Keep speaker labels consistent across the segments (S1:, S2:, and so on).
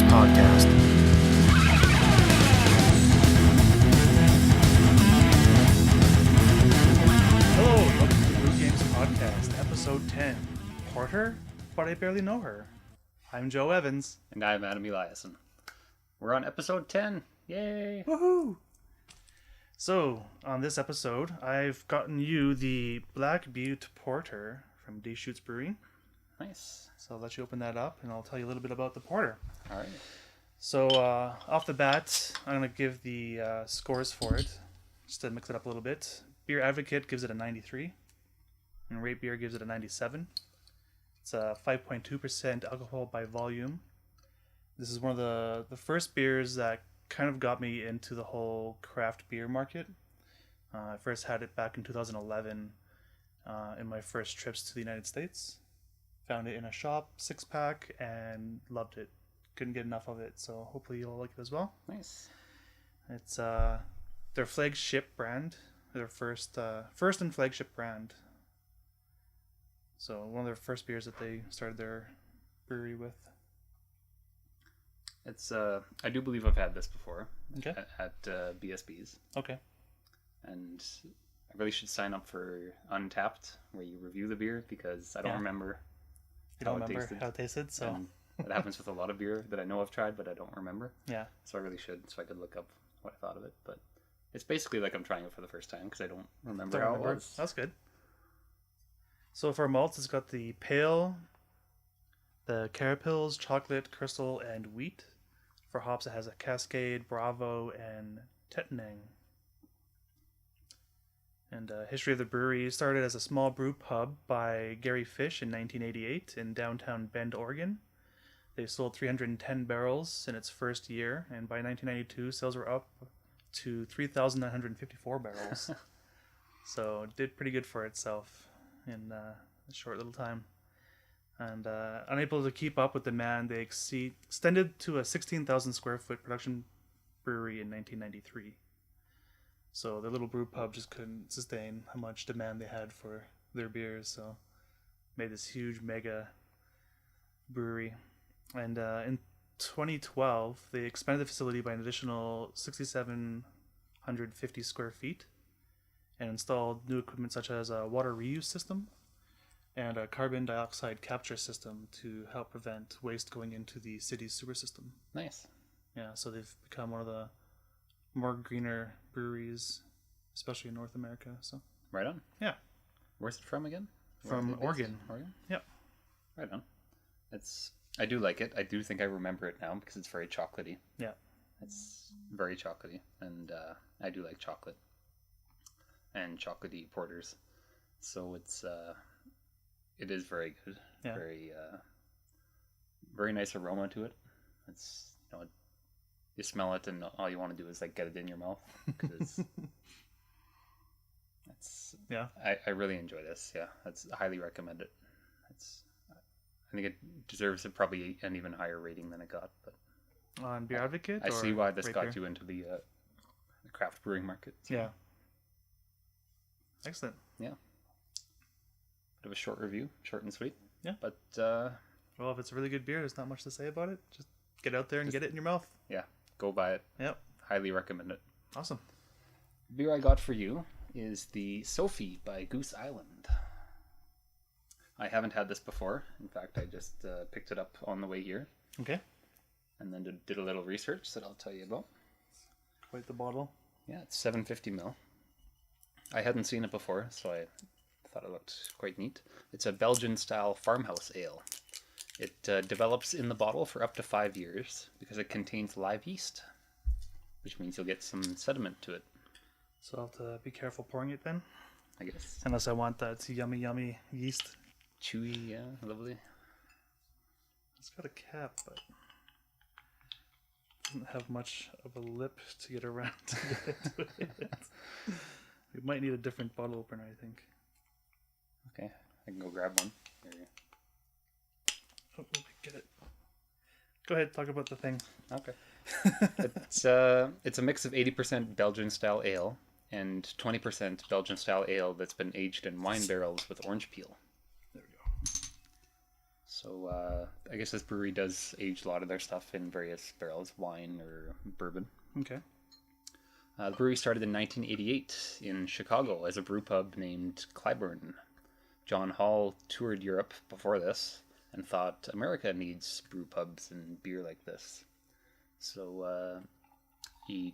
S1: Podcast. Hello, welcome to the Brew Games Podcast, episode 10. Porter, but I barely know her. I'm Joe Evans.
S2: And I'm Adam Eliason. We're on episode 10. Yay!
S1: Woohoo! So, on this episode, I've gotten you the Black Butte Porter from Deschutes Brewing.
S2: Nice.
S1: So I'll let you open that up, and I'll tell you a little bit about the porter.
S2: All right.
S1: So, off the bat, I'm going to give the scores for it, just to mix it up a little bit. Beer Advocate gives it a 93, and Rate Beer gives it a 97. It's a 5.2% alcohol by volume. This is one of the first beers that kind of got me into the whole craft beer market. I first had it back in 2011 in my first trips to the United States. Found it in a shop, 6-pack, and loved it. Couldn't get enough of it, so hopefully you'll like it as well.
S2: Nice.
S1: It's their flagship brand, their first and flagship brand. So one of their first beers that they started their brewery with.
S2: It's I do believe I've had this before.
S1: Okay.
S2: At BSB's.
S1: Okay.
S2: And I really should sign up for Untapped, where you review the beer, because I don't remember.
S1: You don't remember how it tasted, so.
S2: And that happens with a lot of beer that I know I've tried, but I don't remember.
S1: Yeah.
S2: So I really should, so I could look up what I thought of it. But it's basically like I'm trying it for the first time, because I don't remember how it was.
S1: That's good. So for malts, it's got the pale, the carapils, chocolate, crystal, and wheat. For hops, it has a Cascade, Bravo, and Tettnang. And history of the brewery started as a small brew pub by Gary Fish in 1988 in downtown Bend, Oregon. They sold 310 barrels in its first year, and by 1992, sales were up to 3,954 barrels. So it did pretty good for itself in a short little time. And unable to keep up with demand, they extended to a 16,000 square foot production brewery in 1993. So their little brew pub just couldn't sustain how much demand they had for their beers, so made this huge mega brewery. And in 2012, they expanded the facility by an additional 6,750 square feet and installed new equipment such as a water reuse system and a carbon dioxide capture system to help prevent waste going into the city's sewer system.
S2: Nice.
S1: Yeah, so they've become one of the more greener breweries, especially in North America. So
S2: Right on.
S1: yeah.
S2: Where's it from again?
S1: From Oregon.
S2: Oregon?
S1: Yep.
S2: Right on. I do like it. I do think I remember it now because it's very chocolatey.
S1: Yeah.
S2: It's very chocolatey, and I do like chocolate and chocolatey porters. So it is very good.
S1: Yeah.
S2: Very nice aroma to it. It's you smell it, and all you want to do is like get it in your mouth, because
S1: yeah.
S2: I really enjoy this. Yeah, I highly recommend it. I think it deserves probably an even higher rating than it got. But
S1: On Beer Advocate?
S2: I see why this
S1: Rate
S2: got
S1: Beer?
S2: you into the craft brewing market. So.
S1: Yeah. Excellent.
S2: Yeah. Bit of a short review, short and sweet.
S1: Yeah.
S2: But
S1: Well, if it's a really good beer, there's not much to say about it. Just get out there and get it in your mouth.
S2: yeah, go buy it.
S1: Yep.
S2: Highly recommend it.
S1: Awesome.
S2: The beer I got for you is the Sofie by Goose Island. I haven't had this before. In fact, I just picked it up on the way here.
S1: Okay.
S2: And then did a little research that I'll tell you about.
S1: Quite the bottle.
S2: Yeah, it's 750 ml. I hadn't seen it before, so I thought it looked quite neat. It's a Belgian-style farmhouse ale. It develops in the bottle for up to 5 years because it contains live yeast, which means you'll get some sediment to it.
S1: So I'll have to be careful pouring it then.
S2: I guess.
S1: Unless I want that yummy, yummy yeast.
S2: Chewy, yeah, lovely.
S1: It's got a cap, but doesn't have much of a lip to get around to get into it. We might need a different bottle opener, I think.
S2: Okay, I can go grab one. Here you
S1: Oh, let me get it. Go ahead, talk about the thing.
S2: go. Okay. It's a mix of 80% Belgian-style ale and 20% Belgian-style ale that's been aged in wine barrels with orange peel.
S1: There we go.
S2: So I guess this brewery does age a lot of their stuff in various barrels, wine or bourbon.
S1: Okay.
S2: The brewery started in 1988 in Chicago as a brew pub named Clybourne. John Hall toured Europe before this and thought America needs brew pubs and beer like this. So he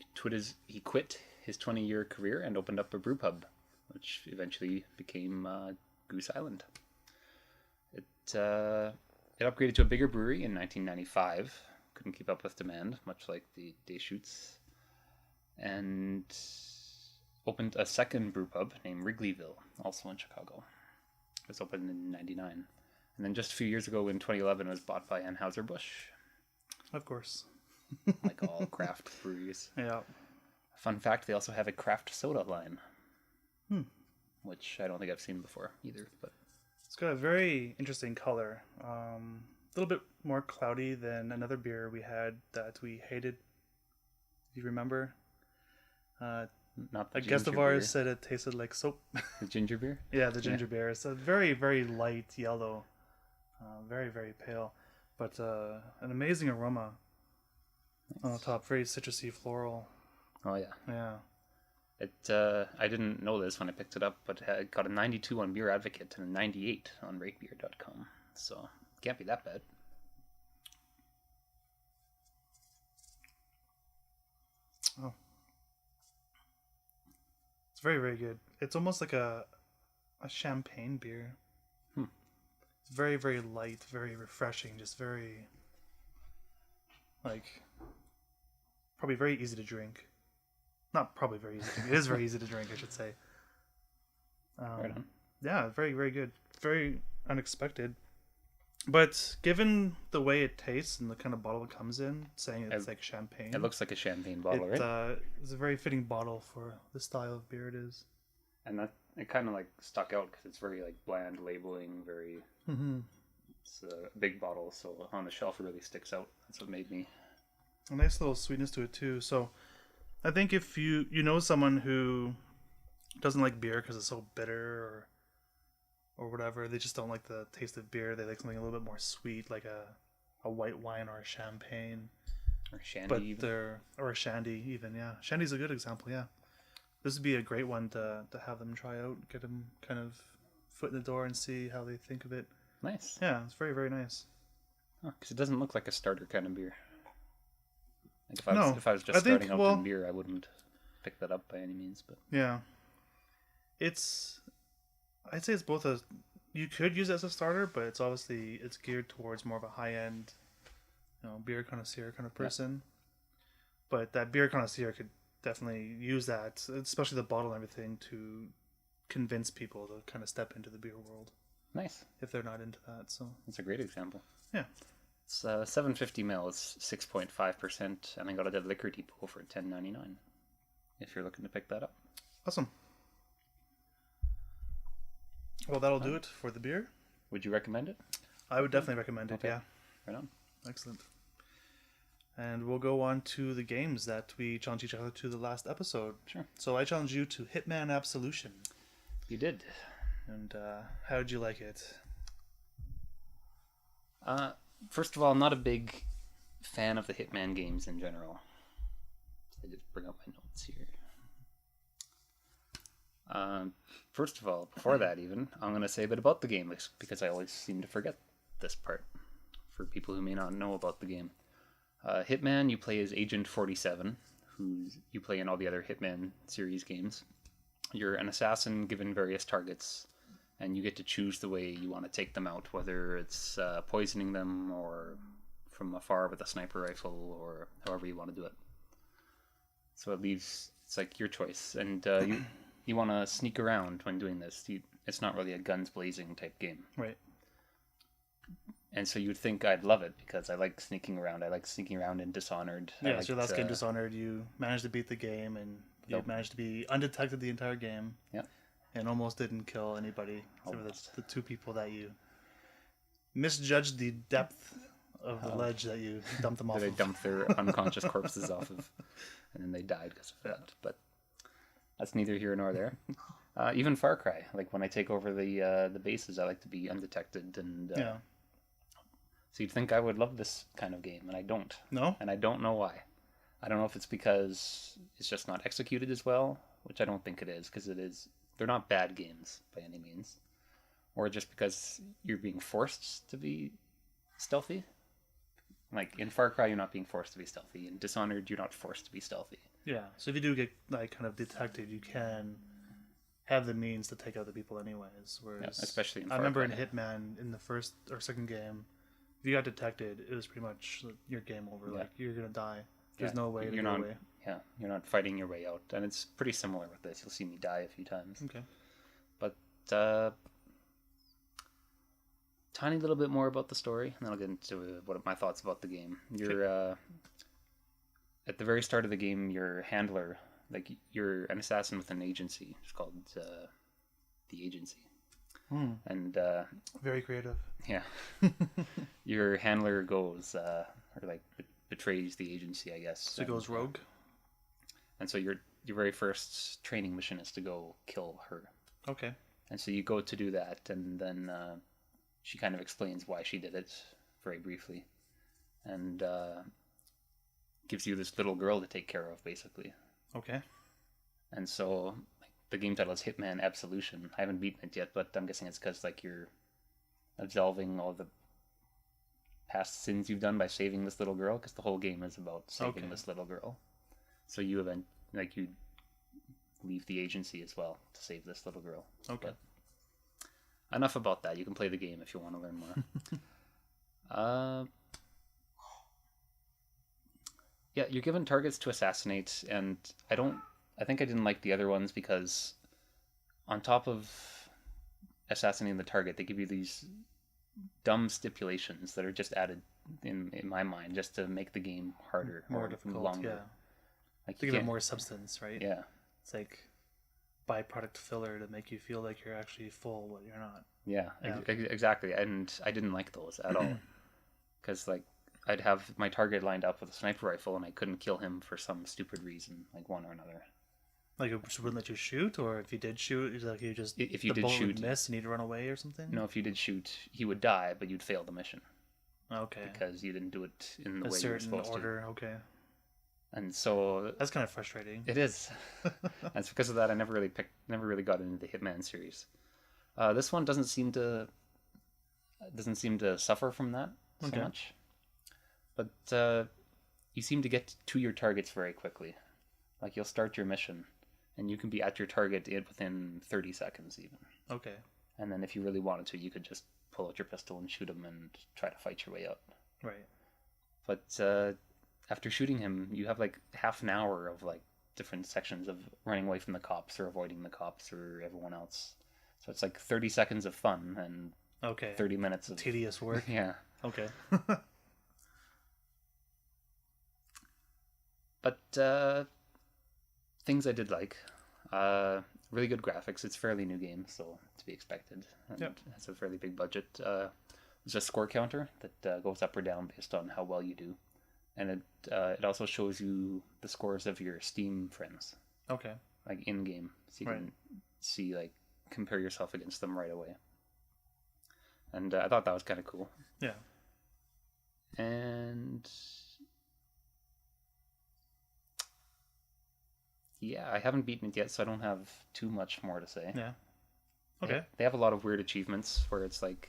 S2: quit his 20-year career and opened up a brew pub, which eventually became Goose Island. It upgraded to a bigger brewery in 1995. Couldn't keep up with demand, much like the Deschutes, and opened a second brew pub named Wrigleyville, also in Chicago. It was opened in 1999. And then just a few years ago in 2011, it was bought by Anheuser-Busch.
S1: Of course.
S2: Like all craft breweries.
S1: Yeah.
S2: Fun fact, they also have a craft soda line. Which I don't think I've seen before either. But
S1: It's got a very interesting color. A little bit more cloudy than another beer we had that we hated. Do you remember?
S2: not the
S1: A guest
S2: ginger
S1: of ours
S2: beer.
S1: said it tasted like soap.
S2: The ginger beer?
S1: Yeah, the ginger beer. It's a very, very light yellow. Very, very pale. But an amazing aroma on the top. Very citrusy, floral.
S2: Oh, yeah.
S1: Yeah.
S2: I didn't know this when I picked it up, but it got a 92 on Beer Advocate and a 98 on ratebeer.com. So, can't be that bad.
S1: Oh. It's very, very good. It's almost like a champagne beer. It's very, very light, very refreshing, just very, like, probably very easy to drink. Not probably very easy to drink. It is very easy to drink, I should say.
S2: Right on.
S1: Yeah, very, very good. Very unexpected. But given the way it tastes and the kind of bottle it comes in, saying it's like champagne.
S2: It looks like a champagne bottle, right?
S1: It's a very fitting bottle for the style of beer it is.
S2: And that it kind of like stuck out because it's very like bland labeling, very. It's a big bottle, so on the shelf it really sticks out. That's what made me.
S1: A nice little sweetness to it too. So, I think if you know someone who doesn't like beer because it's so bitter or whatever, they just don't like the taste of beer. They like something a little bit more sweet, like a white wine or a champagne,
S2: Or shandy.
S1: Or a shandy even. Yeah, shandy's a good example. Yeah, this would be a great one to have them try out, get them kind of foot in the door and see how they think of it.
S2: Nice.
S1: Yeah, it's very, very nice.
S2: Because it doesn't look like a starter kind of beer. Like if I was just starting out in beer, I wouldn't pick that up by any means. But
S1: yeah, I'd say it's both you could use it as a starter, but it's geared towards more of a high end, beer connoisseur kind of person. Yeah. But that beer connoisseur could definitely use that, especially the bottle and everything, to convince people to kind of step into the beer world.
S2: Nice.
S1: If they're not into that, so
S2: that's a great example.
S1: Yeah.
S2: It's 750 ml. It's 6.5%, and I got it at Liquor Depot for $10.99. If you're looking to pick that up.
S1: Awesome. Well, that'll do it for the beer.
S2: Would you recommend it?
S1: I would definitely recommend it.
S2: Okay.
S1: Yeah.
S2: Right on.
S1: Excellent. And we'll go on to the games that we challenged each other to the last episode.
S2: Sure.
S1: So I challenged you to Hitman Absolution.
S2: You did.
S1: And how did you like it?
S2: First of all, I'm not a big fan of the Hitman games in general. I just bring up my notes here. First of all, before that even, I'm going to say a bit about the game because I always seem to forget this part for people who may not know about the game. Hitman, you play as Agent 47, who you play in all the other Hitman series games. You're an assassin given various targets, and you get to choose the way you want to take them out, whether it's poisoning them or from afar with a sniper rifle or however you want to do it. So it's like your choice, and you want to sneak around when doing this. It's not really a guns blazing type game.
S1: Right.
S2: And so you'd think I'd love it because I like sneaking around. I like sneaking around in Dishonored.
S1: Yeah, so your last game, Dishonored, you managed to beat the game, and you managed to be undetected the entire game.
S2: Yeah.
S1: And almost didn't kill anybody. Except for the two people that you misjudged the depth of the ledge that you dumped them off of.
S2: They dumped their unconscious corpses off of, and then they died because of that. But that's neither here nor there. Even Far Cry, like when I take over the bases, I like to be undetected and So you'd think I would love this kind of game, and I don't.
S1: No?
S2: And I don't know why. I don't know if it's because it's just not executed as well, which I don't think it is, because it is. They're not bad games by any means, or just because you're being forced to be stealthy. Like in Far Cry, you're not being forced to be stealthy. In Dishonored, you're not forced to be stealthy.
S1: Yeah. So if you do get like kind of detected, you can have the means to take out the people anyways. Whereas,
S2: Yeah, especially in
S1: I
S2: Far
S1: remember
S2: Cry.
S1: in Hitman, in the first or second game, if you got detected, it was pretty much your game over.
S2: Yeah.
S1: Like you're gonna die. There's
S2: Yeah,
S1: no way to
S2: you're
S1: get
S2: not.
S1: away.
S2: Yeah, you're not fighting your way out, and it's pretty similar with this. You'll see me die a few times,
S1: Okay.
S2: but tiny little bit more about the story, and then I'll get into what my thoughts about the game. You're at the very start of the game, your handler, like you're an assassin with an agency. It's called the Agency, and
S1: Very creative.
S2: yeah, your handler goes or like betrays the agency, I guess.
S1: So it goes rogue.
S2: And so your very first training mission is to go kill her.
S1: Okay.
S2: And so you go to do that, and then she kind of explains why she did it very briefly, and gives you this little girl to take care of, basically.
S1: Okay.
S2: And so like, the game title is Hitman Absolution. I haven't beaten it yet, but I'm guessing it's because like you're absolving all the past sins you've done by saving this little girl, because the whole game is about saving this little girl. So you you leave the agency as well to save this little girl.
S1: Okay.
S2: But enough about that. You can play the game if you want to learn more. Yeah, you're given targets to assassinate, and I think I didn't like the other ones because on top of assassinating the target, they give you these dumb stipulations that are just added in my mind just to make the game harder,
S1: More
S2: or
S1: difficult.
S2: longer.
S1: Yeah.
S2: Like
S1: To
S2: you
S1: give it
S2: can't-
S1: more substance, right?
S2: Yeah,
S1: It's like byproduct filler to make you feel like you're actually full, but you're not.
S2: yeah,
S1: Yeah.
S2: Exactly. And I didn't like those at all because like I'd have my target lined up with a sniper rifle and I couldn't kill him for some stupid reason, like one or another.
S1: Like it just wouldn't let you shoot, or if you did shoot, it's like you just
S2: If you
S1: the
S2: did
S1: bullet would
S2: shoot,
S1: miss and you'd run away or something.
S2: no, if you did shoot, he would die, but you'd fail the mission
S1: Okay.
S2: because you didn't do it in the
S1: A
S2: way you were
S1: certain
S2: supposed
S1: order. Okay.
S2: to. And so
S1: That's kind of frustrating.
S2: it is. And it's because of that I never really got into the Hitman series. This one doesn't seem to suffer from that so
S1: Okay.
S2: much. But you seem to get to your targets very quickly. Like you'll start your mission, and you can be at your target within 30 seconds even.
S1: Okay.
S2: And then if you really wanted to, you could just pull out your pistol and shoot him and try to fight your way out.
S1: Right.
S2: But after shooting him, you have like half an hour of like different sections of running away from the cops or avoiding the cops or everyone else. So it's like 30 seconds of fun and
S1: Okay.
S2: 30 minutes of
S1: Tedious work.
S2: yeah.
S1: Okay.
S2: But things I did like. Really good graphics. It's a fairly new game, so to be expected. And
S1: Yep.
S2: It's a fairly big budget. There's a score counter that goes up or down based on how well you do. And it also shows you the scores of your Steam friends,
S1: Okay.
S2: like in game, so you can see like compare yourself against them right away. And I thought that was kind of cool.
S1: Yeah.
S2: And yeah, I haven't beaten it yet, so I don't have too much more to say.
S1: Yeah. Okay.
S2: They have a lot of weird achievements where it's like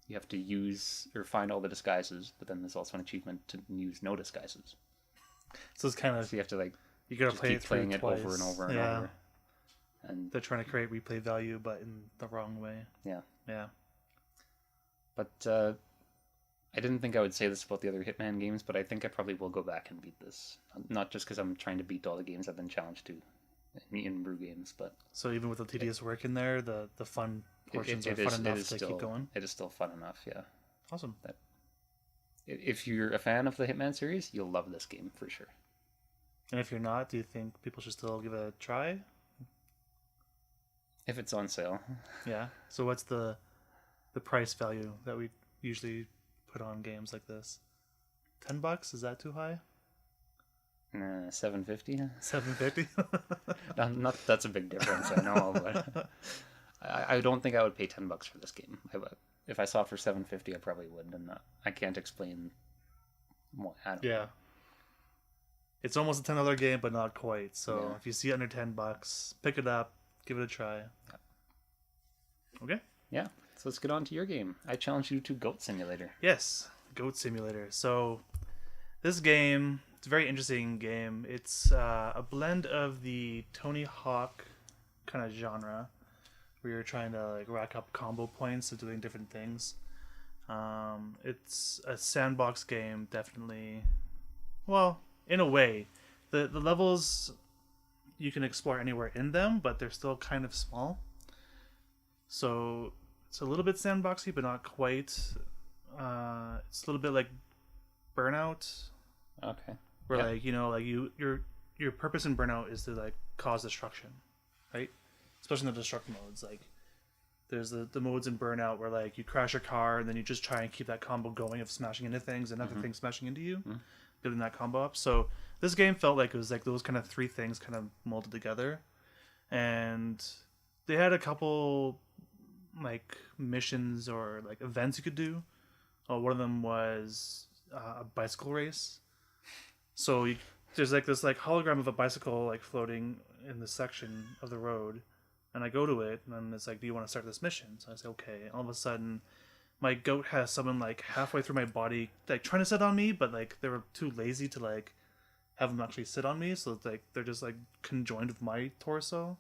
S2: you have to use or find all the disguises, but then there's also an achievement to use no disguises.
S1: So it's kind of
S2: So you have to like
S1: you gotta
S2: just
S1: play
S2: keep
S1: it through
S2: playing it
S1: twice.
S2: over and over and
S1: Yeah.
S2: over. And
S1: They're trying to create replay value, but in the wrong way.
S2: yeah.
S1: Yeah.
S2: But I didn't think I would say this about the other Hitman games, but I think I probably will go back and beat this. Not just because I'm trying to beat all the games I've been challenged to in Brew Games, but
S1: So even with the tedious work in there, the fun portions are fun enough to keep going.
S2: It is still fun enough, yeah.
S1: Awesome.
S2: If you're a fan of the Hitman series, you'll love this game for sure.
S1: And if you're not, do you think people should still give it a try?
S2: If it's on sale.
S1: Yeah. So what's the price value that we usually put on games like this? $10? Is that too high?
S2: $7.50.
S1: $7.50?
S2: Not that's a big difference, I know, but I don't think I would pay $10 for this game. if I saw it for $7.50, I probably would. And I can't explain why. I don't know.
S1: Yeah. It's almost a $10 game, but not quite. So
S2: Yeah.
S1: if you see it under $10, pick it up, give it a try.
S2: Yeah.
S1: Okay.
S2: Yeah. So let's get on to your game. I challenge you to Goat Simulator.
S1: Yes, Goat Simulator. So this game, it's a very interesting game. It's a blend of the Tony Hawk kind of genre, where you're trying to like rack up combo points of doing different things. It's a sandbox game, definitely. Well, in a way, the levels you can explore anywhere in them, but they're still kind of small. So it's a little bit sandboxy, but not quite. It's a little bit like Burnout,
S2: Okay.
S1: where
S2: Yeah.
S1: like your purpose in Burnout is to like cause destruction, right? Especially in the destruction modes. Like there's the modes in Burnout where like you crash your car and then you just try and keep that combo going of smashing into things and other things smashing into you, building that combo up. So this game felt like it was like those kind of three things kind of molded together, and they had a couple like missions or like events you could do. One of them was a bicycle race. So there's like this like hologram of a bicycle like floating in the section of the road, and I go to it, and then it's like, do you want to start this mission? So I say okay. And all of a sudden, my goat has someone like halfway through my body like trying to sit on me, but like they were too lazy to like have them actually sit on me, so it's like they're just like conjoined with my torso.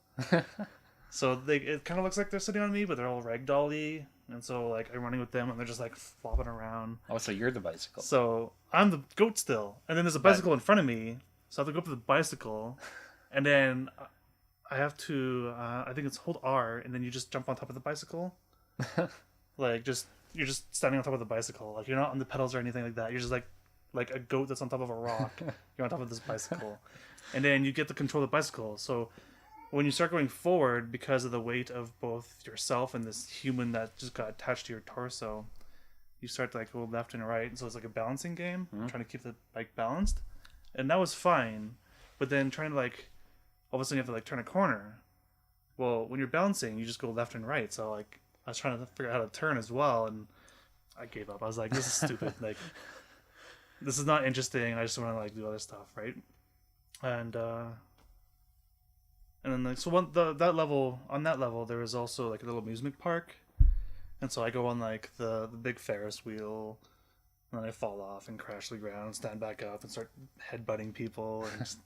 S1: So it kind of looks like they're sitting on me, but they're all ragdoll-y, and so like I'm running with them, and they're just like flopping around.
S2: Oh, so you're the bicycle.
S1: So I'm the goat still, and then there's a bicycle in front of me, so I have to go up to the bicycle, and then I have to I think it's hold R, and then you just jump on top of the bicycle, like you're just standing on top of the bicycle, like you're not on the pedals or anything like that. You're just like a goat that's on top of a rock. You're on top of this bicycle, and then you get to control the bicycle. So when you start going forward, because of the weight of both yourself and this human that just got attached to your torso, you start to like go left and right, and so it's like a balancing game, trying to keep the bike balanced, and that was fine. But then trying to like, all of a sudden you have to like turn a corner. Well, when you're balancing, you just go left and right. So like I was trying to figure out how to turn as well, and I gave up. I was like, this is stupid. Like this is not interesting. I just want to like do other stuff, right? And then like so that level there was also like a little amusement park, and so I go on like the big Ferris wheel, and then I fall off and crash to the ground, stand back up, and start headbutting people, and just,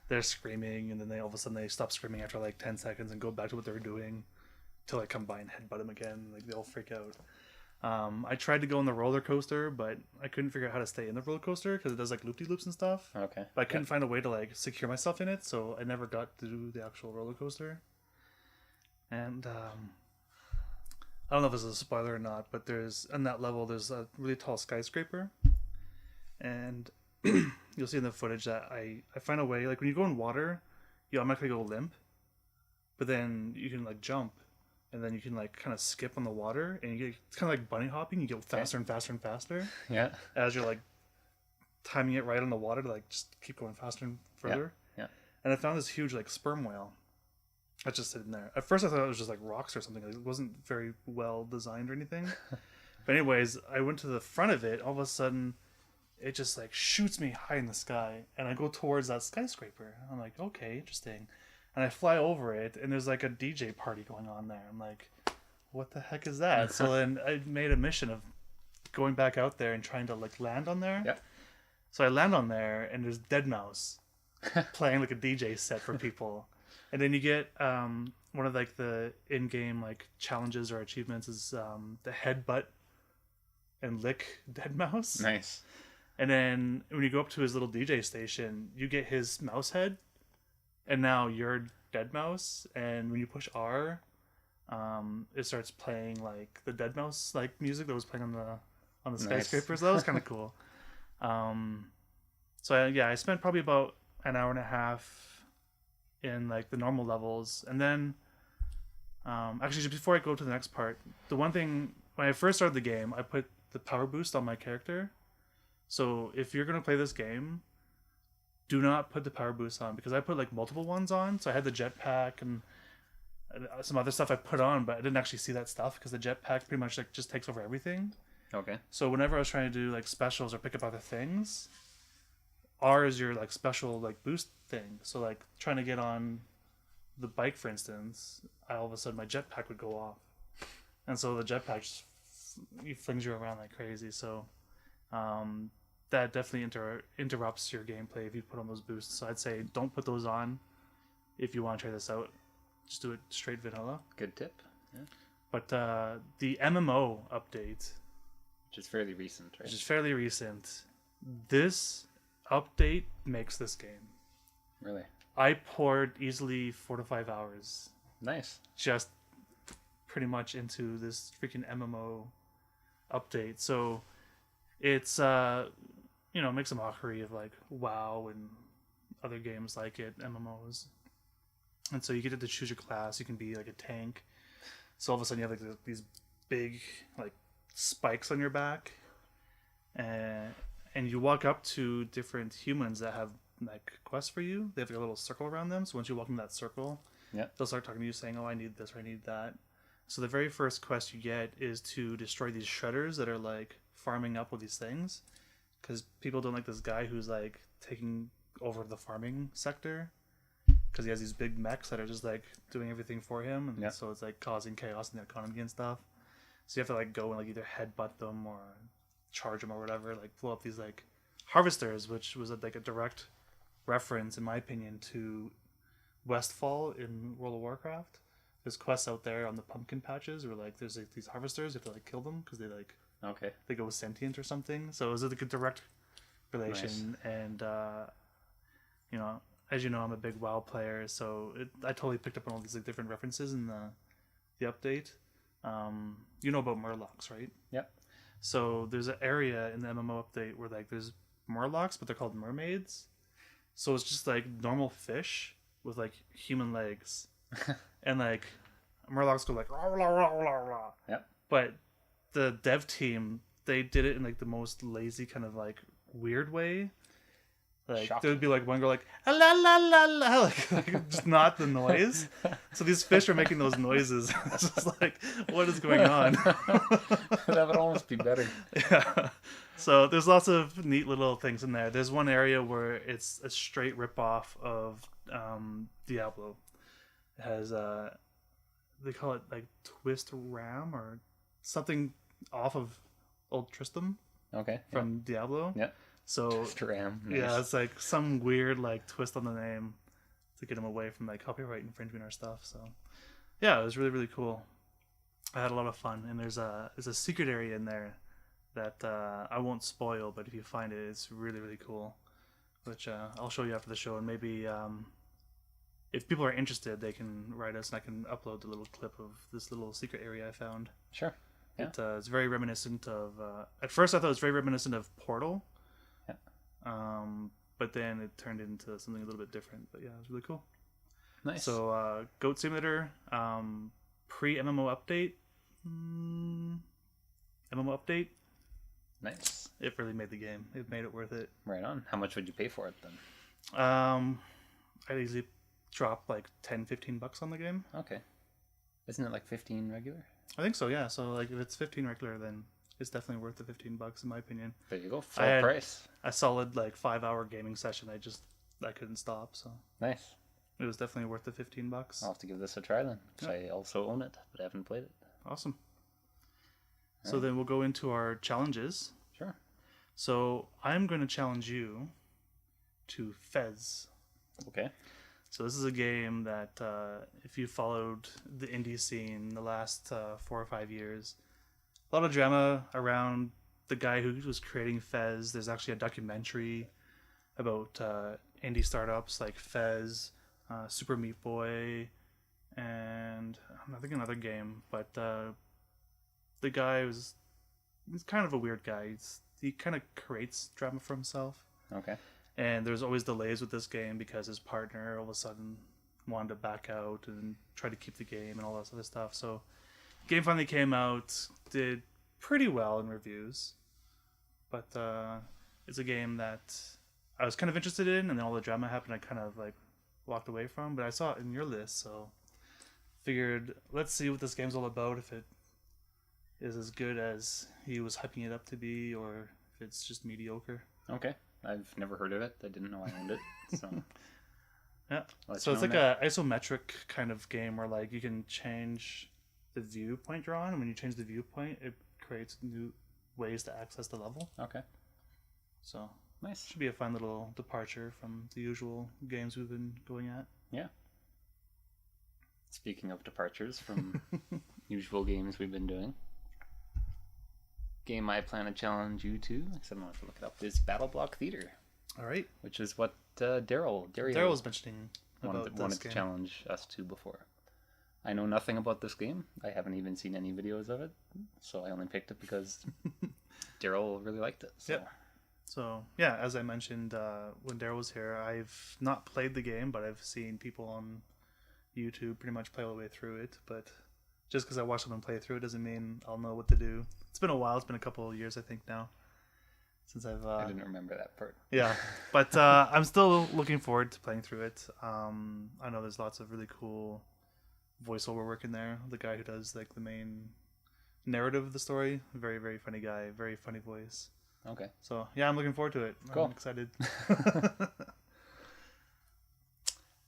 S1: they're screaming, and then they all of a sudden they stop screaming after like 10 seconds and go back to what they were doing, till I come by and headbutt them again. Like they all freak out. I tried to go on the roller coaster, but I couldn't figure out how to stay in the roller coaster because it does like loop-de-loops and stuff.
S2: Okay.
S1: But I couldn't find a way to like secure myself in it, so I never got to do the actual roller coaster. And I don't know if this is a spoiler or not, but on that level there's a really tall skyscraper, and you'll see in the footage that I find a way, like when you go in water, you automatically go limp, but then you can like jump. And then you can like kind of skip on the water, and it's kind of like bunny hopping. You get faster and faster and faster.
S2: Yeah.
S1: As you're like timing it right on the water to like just keep going faster and further.
S2: Yeah.
S1: And I found this huge like sperm whale that's just sitting there. At first I thought it was just like rocks or something. Like, it wasn't very well designed or anything. But anyways, I went to the front of it. All of a sudden, it just like shoots me high in the sky, and I go towards that skyscraper. I'm like, okay, interesting. And I fly over it, and there's like a DJ party going on there. I'm like, what the heck is that? So then I made a mission of going back out there and trying to like land on there.
S2: Yeah.
S1: So I land on there, and there's Deadmau5 playing like a DJ set for people. And then you get one of like the in-game like challenges or achievements is the headbutt and lick Deadmau5.
S2: Nice.
S1: And then when you go up to his little DJ station, you get his mouse head. And now you're Deadmau5, and when you push R, it starts playing like the Deadmau5 like music that was playing on the skyscrapers. Nice. That was kind of cool. So I spent probably about an hour and a half in like the normal levels, and then actually just before I go to the next part, the one thing when I first started the game, I put the power boost on my character. So if you're gonna play this game, do not put the power boost on, because I put like multiple ones on. So I had the jetpack, and some other stuff I put on, but I didn't actually see that stuff because the jetpack pretty much like just takes over everything.
S2: Okay.
S1: So whenever I was trying to do like specials or pick up other things, R is your like special like boost thing. So like trying to get on the bike, for instance, all of a sudden my jetpack would go off, and so the jetpack just flings you around like crazy. So that definitely interrupts your gameplay if you put on those boosts. So I'd say don't put those on if you want to try this out. Just do it straight vanilla.
S2: Good tip. Yeah.
S1: But the MMO update,
S2: Which is fairly recent, right?
S1: which is fairly recent, this update makes this game.
S2: Really?
S1: I poured easily 4 to 5 hours
S2: Nice.
S1: just pretty much into this freaking MMO update. So it's makes a mockery of like WoW and other games like it, MMOs. And so you get to choose your class. You can be like a tank. So all of a sudden you have like these big like spikes on your back, and you walk up to different humans that have like quests for you. They have like a little circle around them. So once you walk in that circle, they'll start talking to you saying, "Oh, I need this or I need that." So the very first quest you get is to destroy these shredders that are like farming up with these things, because people don't like this guy who's like taking over the farming sector, because he has these big mechs that are just like doing everything for him, and so it's like causing chaos in the economy and stuff. So you have to like go and like either headbutt them or charge them or whatever, like blow up these like harvesters, which was like a direct reference, in my opinion, to Westfall in World of Warcraft. There's quests out there on the pumpkin patches where like there's like these harvesters, you have to like kill them because they like they go sentient or something. So it was like a direct relation. Nice. And as you know, I'm a big WoW player, so I totally picked up on all these like different references in the update. You know about Murlocs, right?
S2: Yep.
S1: So there's an area in the MMO update where like there's Murlocs, but they're called mermaids. So it's just like normal fish with like human legs, and like Murlocs go like rah, rah, rah, rah, rah.
S2: Yep.
S1: But the dev team, they did it in like the most lazy kind of like weird way. Like there would be like one girl like la la la la, like just not the noise. So these fish are making those noises. It's just like, what is going on?
S2: That would almost be better.
S1: Yeah. So there's lots of neat little things in there. There's one area where it's a straight ripoff of Diablo. It has they call it like Twist Ram or something off of Old Tristram.
S2: Okay.
S1: From Diablo.
S2: Yeah.
S1: So
S2: Nice.
S1: Yeah, it's like some weird like twist on the name to get him away from like copyright infringement or stuff. So yeah, it was really, really cool. I had a lot of fun, and there's a secret area in there that I won't spoil, but if you find it, it's really, really cool, which I'll show you after the show. And maybe if people are interested, they can write us and I can upload the little clip of this little secret area I found.
S2: Sure. Yeah.
S1: It's very reminiscent of at first I thought it was very reminiscent of Portal. But then it turned into something a little bit different. But yeah, it was really cool.
S2: Nice.
S1: So Goat Simulator, pre-MMO update. MMO update.
S2: Nice.
S1: It really made the game. It made it worth it.
S2: Right on. How much would you pay for it then?
S1: I'd easily drop like $10-15 on the game.
S2: Okay. Isn't it like 15 regular?
S1: I think so, yeah. So like if it's 15 regular, then it's definitely worth the $15 in my opinion.
S2: There you go. Full price.
S1: A solid like 5-hour gaming session. I couldn't stop. So
S2: nice.
S1: It was definitely worth the $15.
S2: I'll have to give this a try then, because I also own it, but I haven't played it.
S1: Awesome. So then we'll go into our challenges.
S2: Sure.
S1: So I'm going to challenge you to Fez.
S2: Okay.
S1: So this is a game that if you followed the indie scene the last 4 or 5 years, a lot of drama around the guy who was creating Fez. There's actually a documentary about indie startups like Fez, Super Meat Boy, and I think another game. But the guy he's kind of a weird guy. He kind of creates drama for himself.
S2: Okay. And
S1: there's always delays with this game because his partner all of a sudden wanted to back out and try to keep the game and all that other stuff. So the game finally came out, did pretty well in reviews. But it's a game that I was kind of interested in, and then all the drama happened, I kind of like walked away from. But I saw it in your list, so figured let's see what this game's all about. If it is as good as he was hyping it up to be, or if it's just mediocre.
S2: Okay. I've never heard of it. I didn't know I owned it. So
S1: yeah. So it's like a isometric kind of game where like you can change the viewpoint you're on, and when you change the viewpoint, it creates new ways to access the level.
S2: Okay.
S1: So
S2: nice.
S1: Should be a fun little departure from the usual games we've been going at.
S2: Yeah. Speaking of departures from usual games we've been doing, game I plan to challenge you to, because I don't have to look it up, is Battle Block Theater.
S1: All right.
S2: Which is what Daryl
S1: was mentioning
S2: wanted to challenge us to before. I know nothing about this game. I haven't even seen any videos of it, so I only picked it because Daryl really liked it. So.
S1: Yep. So, yeah, as I mentioned when Daryl was here, I've not played the game, but I've seen people on YouTube pretty much play all the way through it. But just because I watched someone play through it doesn't mean I'll know what to do. It's been a while. It's been a couple of years, I think, now. Since I
S2: didn't remember that part.
S1: Yeah, but I'm still looking forward to playing through it. I know there's lots of really cool voiceover work in there. The guy who does like the main narrative of the story, very, very funny guy, very funny voice.
S2: Okay.
S1: So yeah, I'm looking forward to it.
S2: Cool.
S1: I'm excited.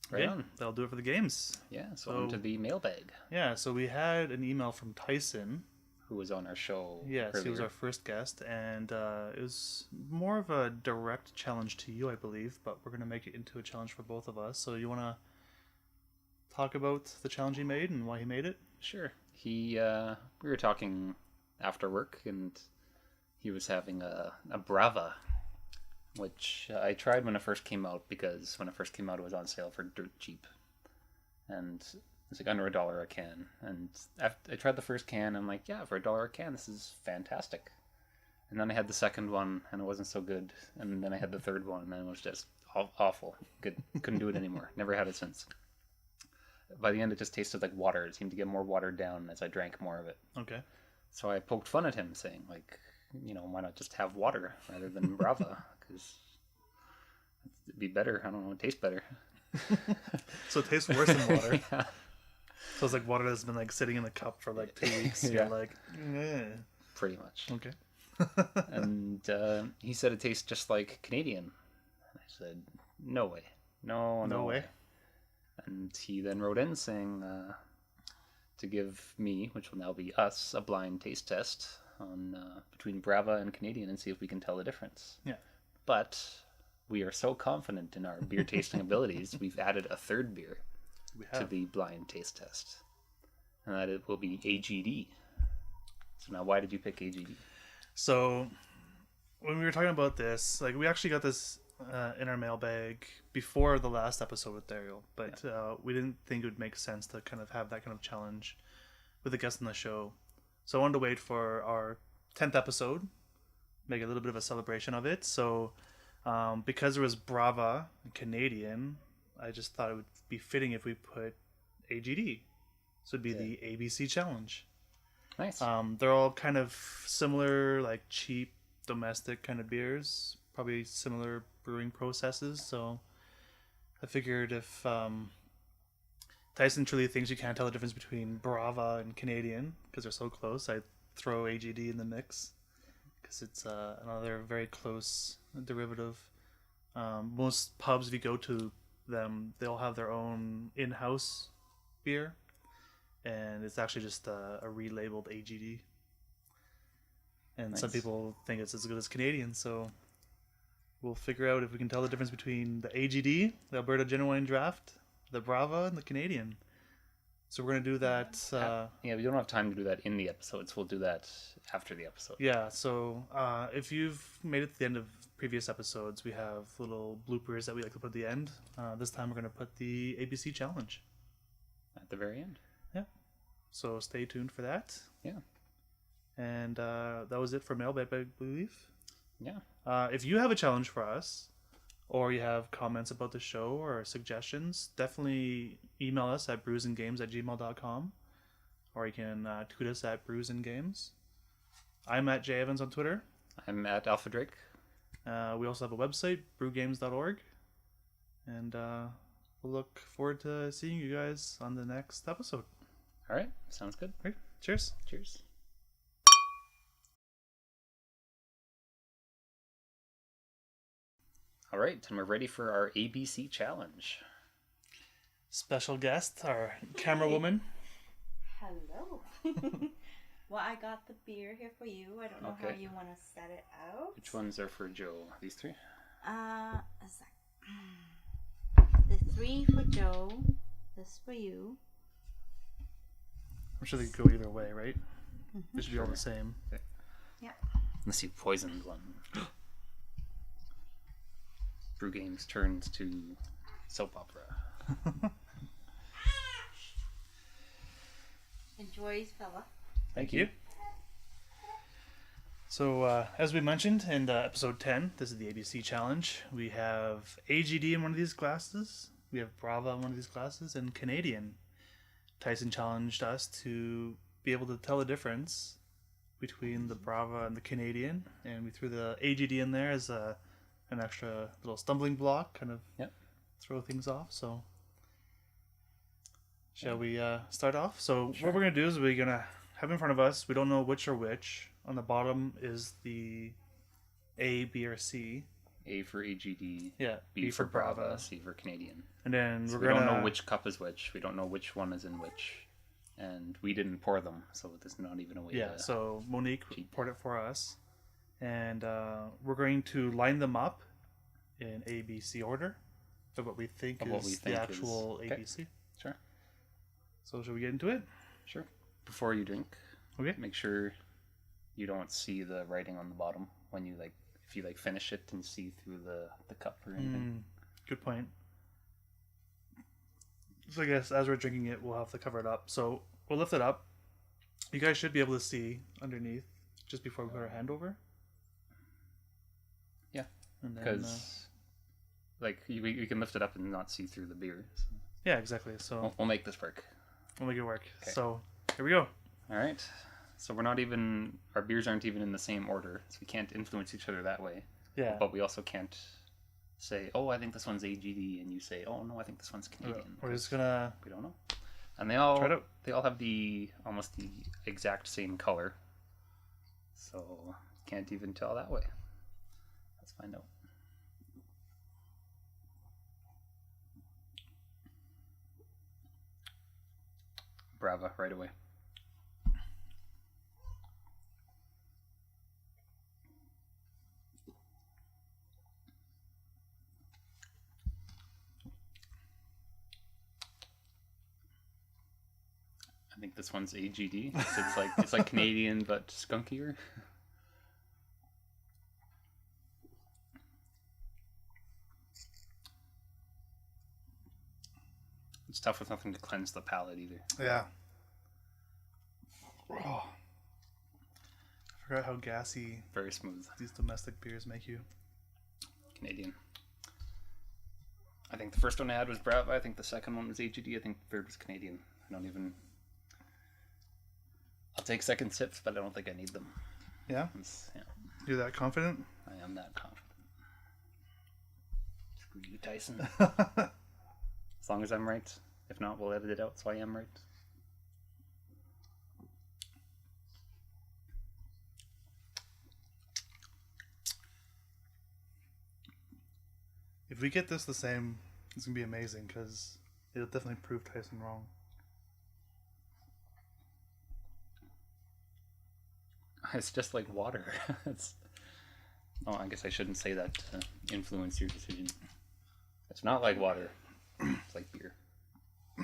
S2: Right on.
S1: That'll do it for the games.
S2: Yeah, so on to the mailbag.
S1: Yeah, so we had an email from Tyson,
S2: who was on our show.
S1: Yes,
S2: earlier.
S1: he was our first guest, and it was more of a direct challenge to you, I believe, but we're going to make it into a challenge for both of us. So you want to talk about the challenge he made and why he made it?
S2: Sure. We were talking after work, and he was having a Brava, which I tried when it first came out, because when it first came out it was on sale for dirt cheap, and it's like under $1 a can. And after I tried the first can, I'm like, yeah, for $1 a can this is fantastic. And then I had the second one and it wasn't so good, and then I had the third one and it was just awful. Couldn't do it anymore. Never had it since. By the end it just tasted like water. It seemed to get more watered down as I drank more of it.
S1: Okay.
S2: So I poked fun at him, saying like, why not just have water rather than Brava? Because it'd be better. I don't know, it tastes better.
S1: So it tastes worse than water.
S2: Yeah.
S1: So it's like water that's been like sitting in the cup for like 2 weeks.
S2: Yeah.
S1: You're like, eh.
S2: Pretty much.
S1: Okay.
S2: And he said it tastes just like Canadian. And I said, no way. No way. And he then wrote in saying to give me, which will now be us, a blind taste test on between Brava and Canadian and see if we can tell the difference.
S1: Yeah.
S2: But we are so confident in our beer tasting abilities, we've added a third beer to the blind taste test. And that it will be AGD. So now why did you pick AGD?
S1: So when we were talking about this, like we actually got this in our mailbag before the last episode with Daryl, but we didn't think it would make sense to kind of have that kind of challenge with a guest on the show. So I wanted to wait for our 10th episode, make a little bit of a celebration of it. So because there was Brava and Canadian, I just thought it would be fitting if we put AGD. So it'd be the ABC challenge.
S2: Nice.
S1: They're all kind of similar, like cheap domestic kind of beers, probably similar brewing processes. So I figured if Tyson truly thinks you can't tell the difference between Brava and Canadian because they're so close, I'd throw AGD in the mix because it's another very close derivative. Most pubs, if you go to them, they'll have their own in-house beer, and it's actually just a relabeled AGD. And
S2: nice.
S1: Some people think it's as good as Canadian, so we'll figure out if we can tell the difference between the AGD, the Alberta Genuine Draft, the Brava, and the Canadian. So we're going to do that.
S2: We don't have time to do that in the episodes. We'll do that after the episode.
S1: Yeah, so if you've made it to the end of previous episodes, we have little bloopers that we like to put at the end. This time we're going to put the ABC challenge
S2: At the very end.
S1: Yeah. So stay tuned for that.
S2: Yeah.
S1: And that was it for mailbag, I believe.
S2: Yeah.
S1: If you have a challenge for us, or you have comments about the show or suggestions, definitely email us at brewsandgames@gmail.com, or you can tweet us at brewsandgames. I'm at J Evans on Twitter.
S2: I'm at Alpha Drake.
S1: We also have a website, brewgames.org, and we'll look forward to seeing you guys on the next episode.
S2: All right, sounds good.
S1: All right. Cheers.
S2: Cheers. All right, and we're ready for our ABC challenge.
S1: Special guest, our camera woman.
S3: Hello. Well, I got the beer here for you. I don't know how you want to set it out.
S2: Which ones are for Joe? These three?
S3: A sec. The 3 for Joe. This for you.
S1: I'm sure they go either way, right? They should be all the same.
S2: Okay.
S3: Yeah.
S2: Unless you poisoned one. Brew Games turns to soap opera.
S3: Enjoy, fella.
S2: Thank you.
S1: So, as we mentioned in episode 10, this is the ABC challenge. We have AGD in one of these glasses. We have Brava in one of these glasses, and Canadian. Tyson challenged us to be able to tell the difference between the Brava and the Canadian, and we threw the AGD in there as an extra little stumbling block, kind of throw things off. So, shall we start off? So, what we're going to do is we're going to have in front of us, we don't know which or which. On the bottom is the A, B, or C.
S2: A for AGD,
S1: Yeah,
S2: B for Brava, C for Canadian.
S1: And then
S2: So we don't know which cup is which. We don't know which one is in which. And we didn't pour them, so there's not even a way to...
S1: so Monique poured it for us. And we're going to line them up in A, B, C order of what we think is the actual ABC.
S2: Sure.
S1: So should we get into it?
S2: Sure. Before you drink,
S1: okay,
S2: make sure you don't see the writing on the bottom when you if you finish it and see through the cup or anything.
S1: Good point. So I guess as we're drinking it, we'll have to cover it up. So we'll lift it up. You guys should be able to see underneath just before we put our hand over.
S2: Yeah, because we can lift it up and not see through the beer. So.
S1: Yeah, exactly. So
S2: we'll make this work.
S1: We'll make it work.
S2: Okay.
S1: So here we go.
S2: All right. So our beers aren't even in the same order, so we can't influence each other that way.
S1: Yeah.
S2: But we also can't say, oh, I think this one's AGD, and you say, oh, no, I think this one's Canadian.
S1: We're just gonna...
S2: We don't know. And they all have almost the exact same color. So can't even tell that way. Let's find out. Brava right away. I think this one's AGD. It's like Canadian but skunkier. It's tough with nothing to cleanse the palate either.
S1: Yeah. Oh. I forgot how gassy
S2: Very smooth.
S1: these domestic beers make you.
S2: Canadian. I think the first one I had was Brava. I think the second one was AGD. I think the third was Canadian. I'll take second sips, but I don't think I need them.
S1: Yeah?
S2: Yeah.
S1: You're that confident?
S2: I am that confident. Screw you, Tyson. As long as I'm right. If not, we'll edit it out so I am right.
S1: If we get this the same, it's going to be amazing because it'll definitely prove Tyson wrong.
S2: It's just like water. I guess I shouldn't say that to influence your decision. It's not like water. It's like beer.
S1: I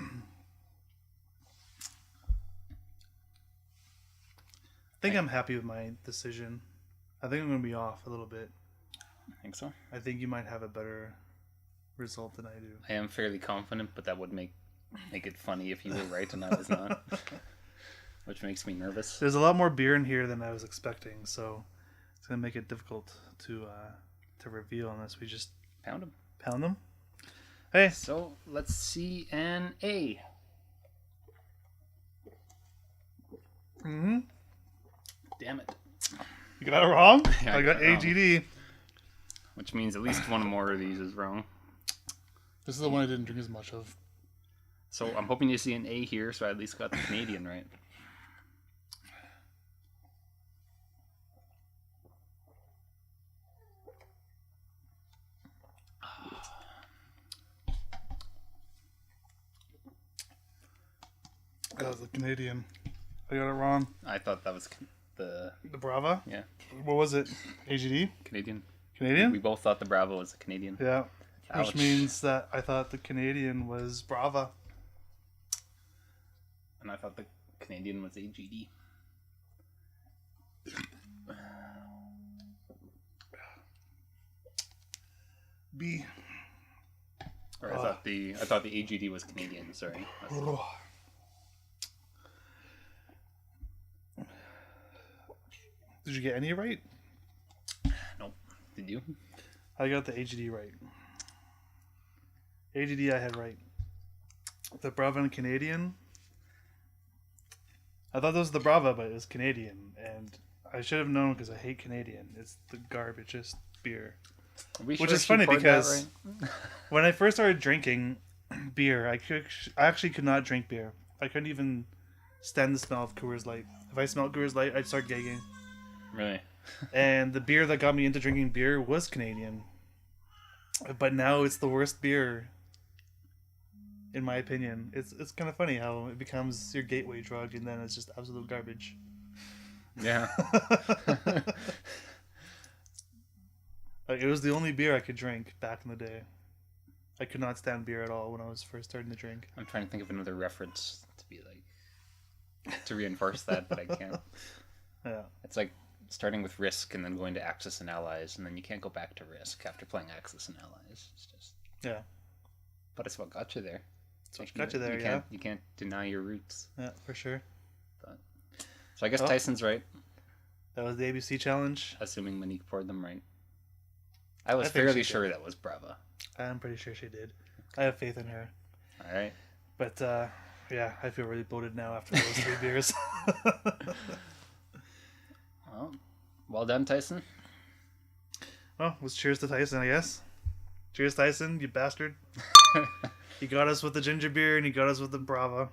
S1: think I'm happy with my decision. I think I'm going to be off a little bit.
S2: I think so.
S1: I think you might have a better result than I do.
S2: I am fairly confident, but that would make it funny if you were right and I was not. Which makes me nervous.
S1: There's a lot more beer in here than I was expecting, so it's going to make it difficult to review unless we just
S2: pound them.
S1: Pound them? Hey.
S2: So let's see an A.
S1: Mm-hmm.
S2: Damn it.
S1: You got it wrong?
S2: Yeah,
S1: I got AGD.
S2: Which means at least one more of these is wrong.
S1: This is the one I didn't drink as much of.
S2: So I'm hoping you see an A here, so I at least got the Canadian right.
S4: That was the Canadian. I got it wrong.
S2: I thought that was the
S4: Brava?
S2: Yeah.
S4: What was it? AGD?
S2: Canadian.
S4: Canadian?
S2: We both thought the Bravo was the Canadian.
S4: Yeah.
S2: Ouch.
S4: Which means that I thought the Canadian was Brava.
S2: And I thought the Canadian was AGD.
S4: B.
S2: Or I thought the AGD was Canadian. Sorry.
S4: Did you get any right?
S2: Nope. Did you?
S4: I got the AGD right. AGD I had right. The Brava and Canadian. I thought that was the Brava, but it was Canadian, and I should have known because I hate Canadian. It's the garbagest beer. Which is funny because when I first started drinking beer, I actually could not drink beer. I couldn't even stand the smell of Coors Light. If I smelled Coors Light, I'd start gagging.
S2: Really?
S4: And the beer that got me into drinking beer was Canadian. But now it's the worst beer, in my opinion. It's kind of funny how it becomes your gateway drug and then it's just absolute garbage.
S2: Yeah.
S4: Like, it was the only beer I could drink back in the day. I could not stand beer at all when I was first starting to drink.
S2: I'm trying to think of another reference to be like to reinforce that, but I can't.
S4: Yeah.
S2: It's like starting with Risk and then going to Axis and Allies, and then you can't go back to Risk after playing Axis and Allies. It's just
S4: Yeah.
S2: But it's what got you there.
S4: It's what got you there, yeah.
S2: You can't deny your roots.
S4: Yeah, for sure.
S2: But, so I guess Tyson's right.
S4: That was the ABC challenge.
S2: Assuming Monique poured them right. I was fairly sure that was Brava.
S4: I'm pretty sure she did. I have faith in her.
S2: All right.
S4: But, yeah, I feel really bloated now after those 3 beers.
S2: Well done, Tyson.
S4: Well, let's cheers to Tyson, I guess. Cheers, Tyson, you bastard. You got us with the ginger beer and you got us with the Brava.